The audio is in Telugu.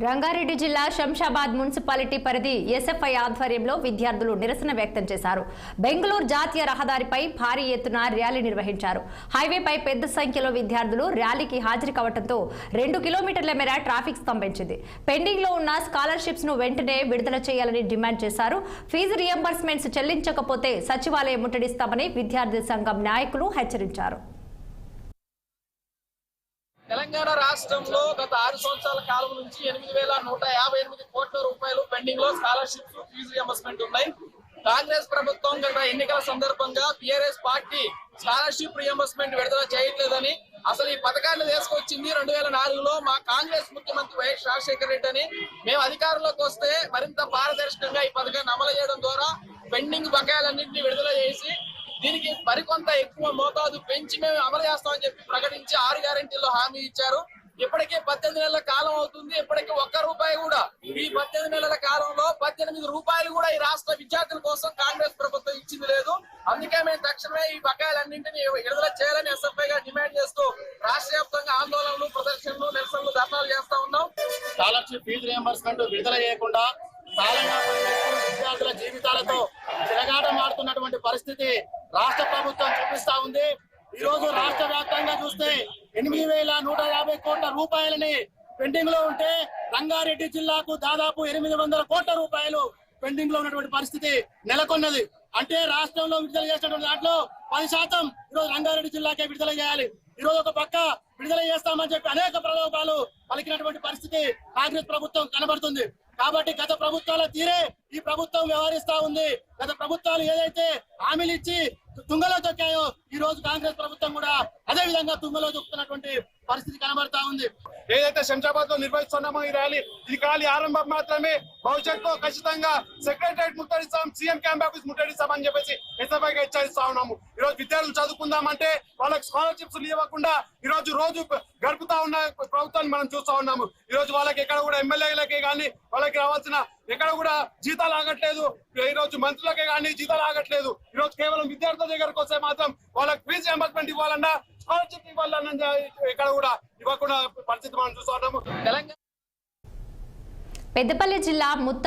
రంగారెడ్డి జిల్లా శంషాబాద్ మున్సిపాలిటీ పరిధి ఎస్ఎఫ్ఐ ఆధ్వర్యంలో విద్యార్థులు నిరసన వ్యక్తం చేశారు. బెంగళూరు జాతీయ రహదారిపై భారీ ఎత్తున ర్యాలీ నిర్వహించారు. హైవేపై పెద్ద సంఖ్యలో విద్యార్థులు ర్యాలీకి హాజరు కావడంతో 2 కిలోమీటర్ల మేర ట్రాఫిక్ స్తంభించింది. పెండింగ్ లో ఉన్న స్కాలర్షిప్స్ ను వెంటనే విడుదల చేయాలని డిమాండ్ చేశారు. ఫీజు రియంబర్స్మెంట్స్ చెల్లించకపోతే సచివాలయం ముట్టడిస్తామని విద్యార్థి సంఘం నాయకులు హెచ్చరించారు. తెలంగాణ రాష్ట్రంలో గత 6 సంవత్సరాల కాలం నుంచి 8,158 కోట్ల రూపాయలు పెండింగ్ లో స్కాలర్షిప్స్ ఫీజు రియంబర్స్మెంట్ ఉన్నాయి. కాంగ్రెస్ ప్రభుత్వం గత ఎన్నికల సందర్భంగా టీఆర్ఎస్ పార్టీ స్కాలర్షిప్ రియంబర్స్మెంట్ విడుదల చేయట్లేదని, అసలు ఈ పథకాన్ని తీసుకొచ్చింది 2004లో మా కాంగ్రెస్ ముఖ్యమంత్రి వైఎస్ రాజశేఖర రెడ్డి అని. మేము అధికారంలోకి వస్తే మరింత పారదర్శకంగా ఈ పథకాన్ని అమలు చేయడం ద్వారా పెండింగ్ బకాయిలన్నింటినీ విడుదల చేసి దీనికి మరికొంత ఎక్కువ మోతాదు పెంచి మేము అమలు చేస్తామని చెప్పి ప్రకటించి 6 గ్యారెంటీల్లో హామీ ఇచ్చారు. ఇప్పటికే 18 నెలల కాలం అవుతుంది. ఇప్పటికే ₹1 కూడా ఈ 18 నెలల కాలంలో 18 రూపాయలు కూడా ఈ రాష్ట్ర విద్యార్థుల కోసం కాంగ్రెస్ ప్రభుత్వం ఇచ్చింది లేదు. అందుకే మేము తక్షణమే ఈ బకాయిలన్నింటినీ విడుదల చేయాలని ఎస్ఎఫ్ఐగా డిమాండ్ చేస్తూ రాష్ట్ర వ్యాప్తంగా ఆందోళనలు, ప్రదర్శనలు, నిరసనలు, ధర్నాలు చేస్తా ఉన్నాం. స్కాలర్షిప్ ఫీజు రియంబర్స్మెంట్ విడుదల చేయకుండా విద్యార్థుల జీవితాలతో చెలగాటమాడుతున్నటువంటి పరిస్థితి రాష్ట్ర ప్రభుత్వం చూపిస్తా ఉంది. ఈ రోజు రాష్ట్ర వ్యాప్తంగా చూస్తే 8,150 కోట్ల రూపాయలని పెండింగ్ లో ఉంటే రంగారెడ్డి జిల్లాకు దాదాపు 800 కోట్ల రూపాయలు పెండింగ్ లో ఉన్నటువంటి పరిస్థితి నెలకొన్నది. అంటే రాష్ట్రంలో విడుదల చేసినటువంటి దాంట్లో 10% ఈరోజు రంగారెడ్డి జిల్లాకే విడుదల చేయాలి. ఈ రోజు ఒక పక్క విడుదల చేస్తామని చెప్పి అనేక ప్రలోభాలు పలికినటువంటి పరిస్థితి కాంగ్రెస్ ప్రభుత్వం కనబడుతుంది. కాబట్టి గత ప్రభుత్వాల తీరే ఈ ప్రభుత్వం వ్యవహరిస్తా ఉంది. గత ప్రభుత్వాలు ఏదైతే హామీలు ఇచ్చి తుంగలో తొక్కాయో ఈ రోజు కాంగ్రెస్ ప్రభుత్వం కూడా అదే విధంగా తుంగలో తొక్కుతున్నటువంటి పరిస్థితి కనబడతా ఉంది. ఏదైతే శంషాబాద్ లో నిర్వహిస్తున్నామో ఈ ర్యాలీ ఇది ఖాళీ ఆరంభం మాత్రమే. భవిష్యత్తులో ఖచ్చితంగా సెక్రటరియట్ ముట్టడిస్తాం, సీఎం క్యాంప్ ఆఫీస్ ముట్టడిస్తామని చెప్పేసి ఎస్ఎఫ్ఐగా హెచ్చరిస్తా ఉన్నాము. ఈ రోజు విద్యార్థులు చదువుకుందామంటే వాళ్ళకి స్కాలర్షిప్స్ ఇవ్వకుండా ఈ రోజు గడుపుతా ఉన్న ప్రభుత్వాన్ని మనం చూస్తా ఉన్నాము. ఈ రోజు వాళ్ళకి ఎక్కడ కూడా ఎమ్మెల్యేలకే కానీ వాళ్ళకి రావాల్సిన ఎక్కడ కూడా జీతాలు ఆగట్లేదు. ఈ రోజు మంత్రులకే కానీ జీతాలు ఆగట్లేదు. ఈ రోజు కేవలం విద్యార్థుల దగ్గరకు వస్తే మాత్రం వాళ్ళకి ఫీజు రియంబర్స్మెంట్ ఇవ్వాలన్నా, స్కాలర్షిప్ ఇవ్వాలన్నా ఎక్కడ కూడా ఇవ్వకుండా పరిస్థితి మనం చూస్తా ఉన్నాము. పెద్దపల్లి జిల్లా